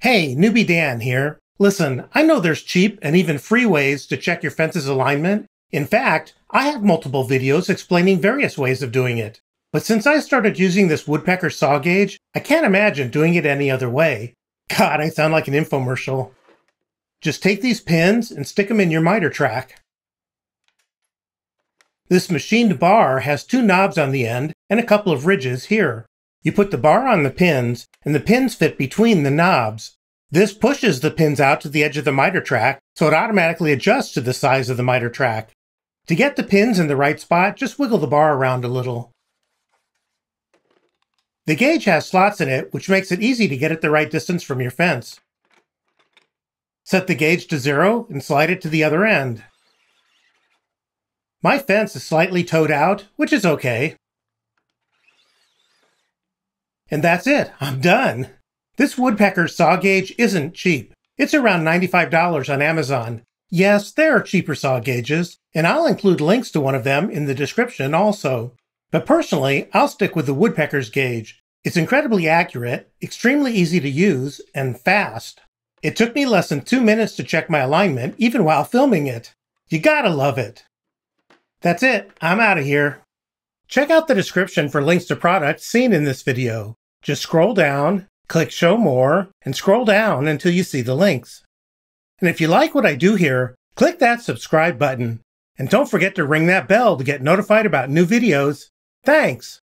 Hey, Newbie Dan here. Listen, I know there's cheap and even free ways to check your fence's alignment. In fact, I have multiple videos explaining various ways of doing it. But since I started using this Woodpecker Saw Gauge, I can't imagine doing it any other way. God, I sound like an infomercial. Just take these pins and stick them in your miter track. This machined bar has two knobs on the end and a couple of ridges here. You put the bar on the pins, and the pins fit between the knobs. This pushes the pins out to the edge of the miter track, so it automatically adjusts to the size of the miter track. To get the pins in the right spot, just wiggle the bar around a little. The gauge has slots in it, which makes it easy to get it the right distance from your fence. Set the gauge to 0 and slide it to the other end. My fence is slightly toed out, which is okay. And that's it, I'm done. This Woodpeckers Saw Gauge isn't cheap. It's around $95 on Amazon. Yes, there are cheaper saw gauges, and I'll include links to one of them in the description also. But personally, I'll stick with the Woodpeckers gauge. It's incredibly accurate, extremely easy to use, and fast. It took me less than 2 minutes to check my alignment, even while filming it. You gotta love it. That's it, I'm out of here. Check out the description for links to products seen in this video. Just scroll down, click Show More, and scroll down until you see the links. And if you like what I do here, click that subscribe button. And don't forget to ring that bell to get notified about new videos. Thanks!